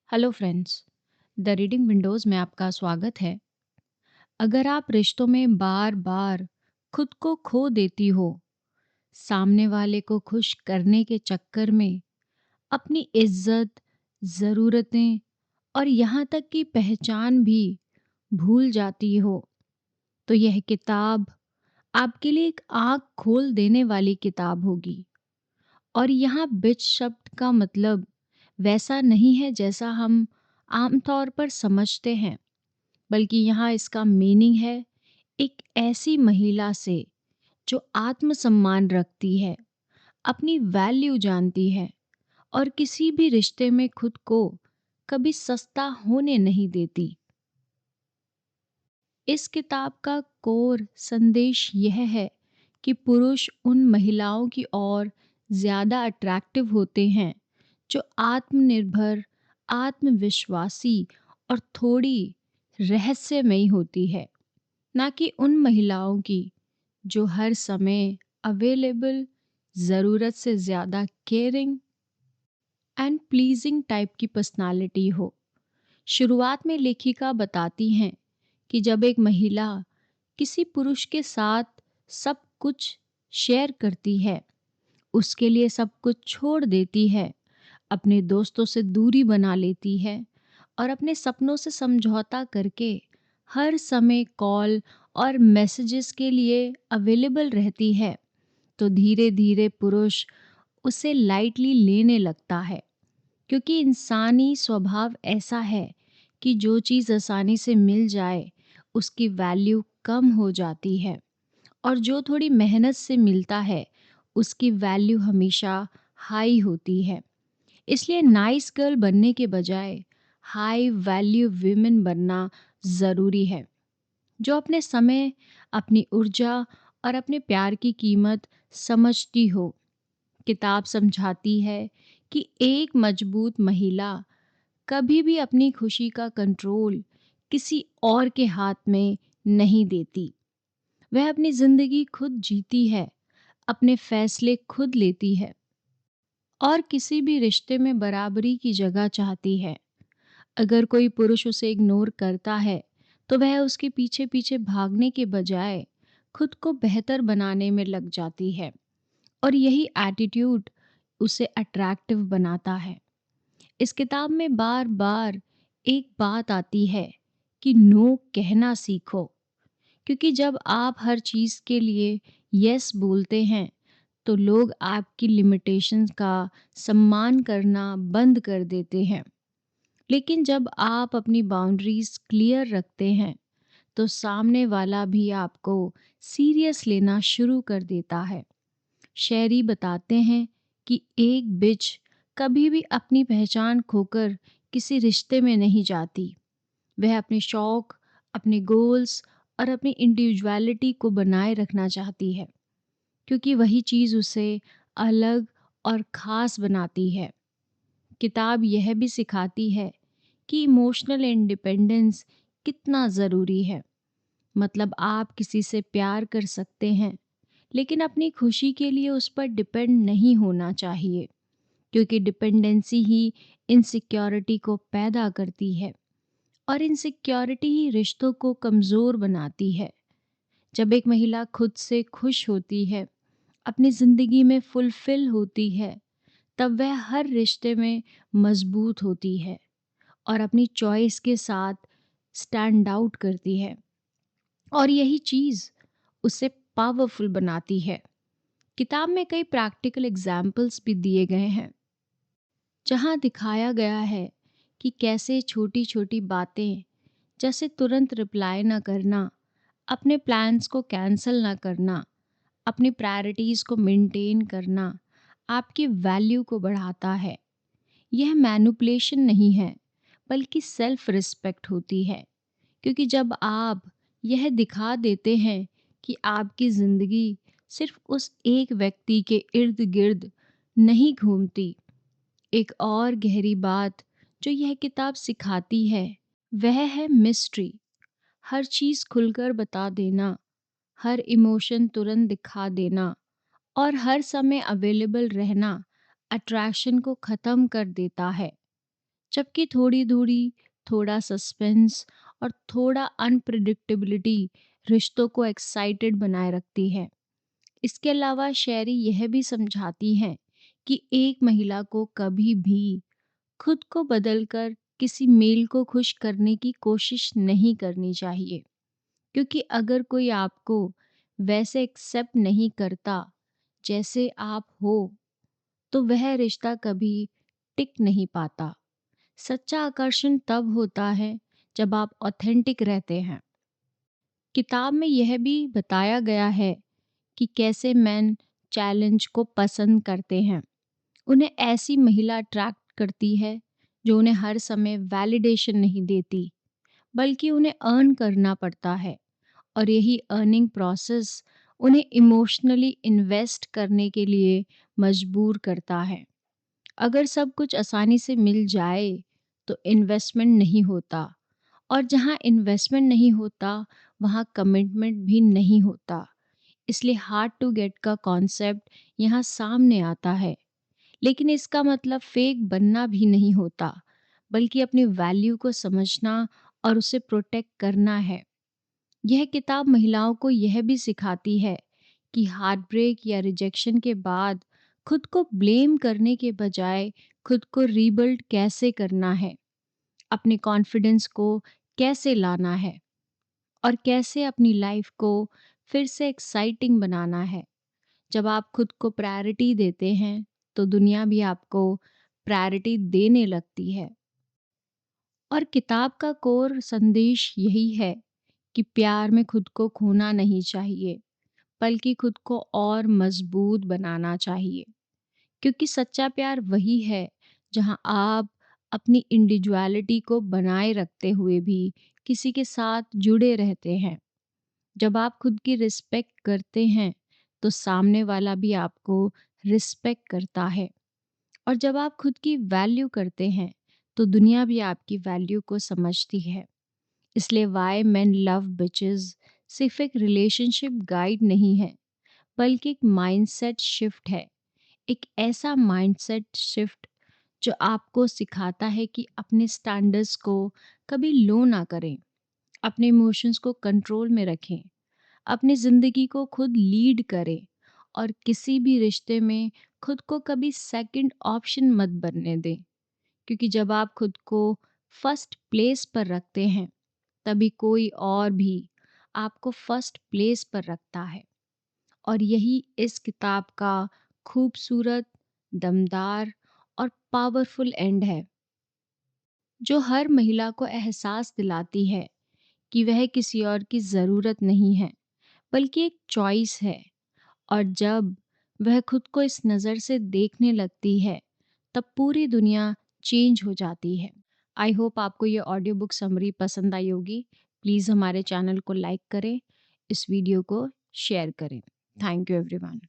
Hello friends. The reading Windows में आपका स्वागत है। अगर आप रिश्तों में बार बार खुद को खो देती हो, सामने वाले को खुश करने के चक्कर में अपनी इज्जत, ज़रूरतें और यहाँ तक कि पहचान भी भूल जाती हो, तो यह किताब आपके लिए एक आँख खोल देने वाली किताब होगी। और यहाँ बिच शब्द का मतलब वैसा नहीं है जैसा हम आमतौर पर समझते हैं, बल्कि यहाँ इसका मीनिंग है एक ऐसी महिला से जो आत्मसम्मान रखती है, अपनी वैल्यू जानती है और किसी भी रिश्ते में खुद को कभी सस्ता होने नहीं देती। इस किताब का कोर संदेश यह है कि पुरुष उन महिलाओं की ओर ज़्यादा अट्रैक्टिव होते हैं जो आत्मनिर्भर, आत्मविश्वासी और थोड़ी रहस्यमयी होती है, ना कि उन महिलाओं की जो हर समय अवेलेबल, ज़रूरत से ज़्यादा केयरिंग एंड प्लीजिंग टाइप की पर्सनालिटी हो। शुरुआत में लेखिका बताती हैं कि जब एक महिला किसी पुरुष के साथ सब कुछ शेयर करती है, उसके लिए सब कुछ छोड़ देती है, अपने दोस्तों से दूरी बना लेती है और अपने सपनों से समझौता करके हर समय कॉल और मैसेजेस के लिए अवेलेबल रहती है, तो धीरे धीरे पुरुष उसे लाइटली लेने लगता है। क्योंकि इंसानी स्वभाव ऐसा है कि जो चीज़ आसानी से मिल जाए उसकी वैल्यू कम हो जाती है, और जो थोड़ी मेहनत से मिलता है उसकी वैल्यू हमेशा हाई होती है। इसलिए नाइस गर्ल बनने के बजाय हाई वैल्यू विमेन बनना ज़रूरी है, जो अपने समय, अपनी ऊर्जा और अपने प्यार की कीमत समझती हो। किताब समझाती है कि एक मजबूत महिला कभी भी अपनी खुशी का कंट्रोल किसी और के हाथ में नहीं देती। वह अपनी ज़िंदगी खुद जीती है, अपने फैसले खुद लेती है और किसी भी रिश्ते में बराबरी की जगह चाहती है। अगर कोई पुरुष उसे इग्नोर करता है, तो वह उसके पीछे पीछे भागने के बजाय खुद को बेहतर बनाने में लग जाती है, और यही एटीट्यूड उसे अट्रैक्टिव बनाता है। इस किताब में बार बार एक बात आती है कि नो कहना सीखो, क्योंकि जब आप हर चीज़ के लिए यस बोलते हैं, तो लोग आपकी लिमिटेशंस का सम्मान करना बंद कर देते हैं। लेकिन जब आप अपनी बाउंड्रीज क्लियर रखते हैं, तो सामने वाला भी आपको सीरियस लेना शुरू कर देता है। शायरी बताते हैं कि एक बिच कभी भी अपनी पहचान खोकर किसी रिश्ते में नहीं जाती। वह अपने शौक, अपने गोल्स और अपनी इंडिविजुअलिटी को बनाए रखना चाहती है, क्योंकि वही चीज़ उसे अलग और ख़ास बनाती है। किताब यह भी सिखाती है कि इमोशनल इंडिपेंडेंस कितना ज़रूरी है। मतलब आप किसी से प्यार कर सकते हैं, लेकिन अपनी खुशी के लिए उस पर डिपेंड नहीं होना चाहिए, क्योंकि डिपेंडेंसी ही इनसिक्योरिटी को पैदा करती है और इनसिक्योरिटी ही रिश्तों को कमज़ोर बनाती है। जब एक महिला खुद से खुश होती है, अपनी ज़िंदगी में फुलफ़िल होती है, तब वह हर रिश्ते में मज़बूत होती है और अपनी चॉइस के साथ स्टैंड आउट करती है, और यही चीज़ उसे पावरफुल बनाती है। किताब में कई प्रैक्टिकल एग्जाम्पल्स भी दिए गए हैं, जहाँ दिखाया गया है कि कैसे छोटी छोटी बातें, जैसे तुरंत रिप्लाई ना करना, अपने प्लान्स को कैंसिल ना करना, अपनी प्रायोरिटीज़ को मेंटेन करना, आपकी वैल्यू को बढ़ाता है। यह मैनिपुलेशन नहीं है, बल्कि सेल्फ रिस्पेक्ट होती है, क्योंकि जब आप यह दिखा देते हैं कि आपकी ज़िंदगी सिर्फ उस एक व्यक्ति के इर्द गिर्द नहीं घूमती। एक और गहरी बात जो यह किताब सिखाती है, वह है मिस्ट्री। हर चीज़ खुलकर बता देना, हर इमोशन तुरंत दिखा देना और हर समय अवेलेबल रहना अट्रैक्शन को ख़त्म कर देता है। जबकि थोड़ी दूरी, थोड़ा सस्पेंस और थोड़ा अनप्रिडिक्टेबिलिटी रिश्तों को एक्साइटेड बनाए रखती है। इसके अलावा शायरी यह भी समझाती है कि एक महिला को कभी भी खुद को बदलकर किसी मेल को खुश करने की कोशिश नहीं करनी चाहिए, क्योंकि अगर कोई आपको वैसे एक्सेप्ट नहीं करता जैसे आप हो, तो वह रिश्ता कभी टिक नहीं पाता। सच्चा आकर्षण तब होता है जब आप ऑथेंटिक रहते हैं। किताब में यह भी बताया गया है कि कैसे मैन चैलेंज को पसंद करते हैं। उन्हें ऐसी महिला अट्रैक्ट करती है जो उन्हें हर समय वैलिडेशन नहीं देती, बल्कि उन्हें अर्न करना पड़ता है, और यही अर्निंग प्रोसेस उन्हें इमोशनली इन्वेस्ट करने के लिए मजबूर करता है। अगर सब कुछ आसानी से मिल जाए तो इन्वेस्टमेंट नहीं होता, और जहाँ इन्वेस्टमेंट नहीं होता वहाँ कमिटमेंट भी नहीं होता। इसलिए हार्ड टू गेट का कॉन्सेप्ट यहाँ सामने आता है। लेकिन इसका मतलब फेक बनना भी नहीं होता, बल्कि अपनी वैल्यू को समझना और उसे प्रोटेक्ट करना है। यह किताब महिलाओं को यह भी सिखाती है कि हार्ट ब्रेक या रिजेक्शन के बाद खुद को ब्लेम करने के बजाय खुद को रीबिल्ड कैसे करना है, अपने कॉन्फिडेंस को कैसे लाना है, और कैसे अपनी लाइफ को फिर से एक्साइटिंग बनाना है। जब आप खुद को प्रायोरिटी देते हैं, तो दुनिया भी आपको प्रायोरिटी देने लगती है। और किताब का कोर संदेश यही है कि प्यार में खुद को खोना नहीं चाहिए, बल्कि खुद को और मजबूत बनाना चाहिए। क्योंकि सच्चा प्यार वही है जहां आप अपनी इंडिविजुअलिटी को बनाए रखते हुए भी किसी के साथ जुड़े रहते हैं। जब आप खुद की रिस्पेक्ट करते हैं, तो सामने वाला भी आपको रिस्पेक्ट करता है। और जब आप खुद की वैल्यू करते हैं, तो दुनिया भी आपकी वैल्यू को समझती है। इसलिए वाई मेन लव बिचेस सिर्फ एक रिलेशनशिप गाइड नहीं है, बल्कि एक माइंडसेट शिफ्ट है। एक ऐसा माइंडसेट शिफ्ट जो आपको सिखाता है कि अपने स्टैंडर्ड्स को कभी लो ना करें, अपने इमोशंस को कंट्रोल में रखें, अपनी ज़िंदगी को खुद लीड करें, और किसी भी रिश्ते में खुद को कभी सेकंड ऑप्शन मत बनने दें। क्योंकि जब आप खुद को फर्स्ट प्लेस पर रखते हैं, तभी कोई और भी आपको फर्स्ट प्लेस पर रखता है। और यही इस किताब का खूबसूरत, दमदार और पावरफुल एंड है, जो हर महिला को एहसास दिलाती है कि वह किसी और की ज़रूरत नहीं है, बल्कि एक चॉइस है। और जब वह खुद को इस नज़र से देखने लगती है, तब पूरी दुनिया चेंज हो जाती है। आई होप आपको ये ऑडियो बुक समरी पसंद आई होगी। प्लीज़ हमारे चैनल को लाइक करें, इस वीडियो को शेयर करें। Thank you everyone.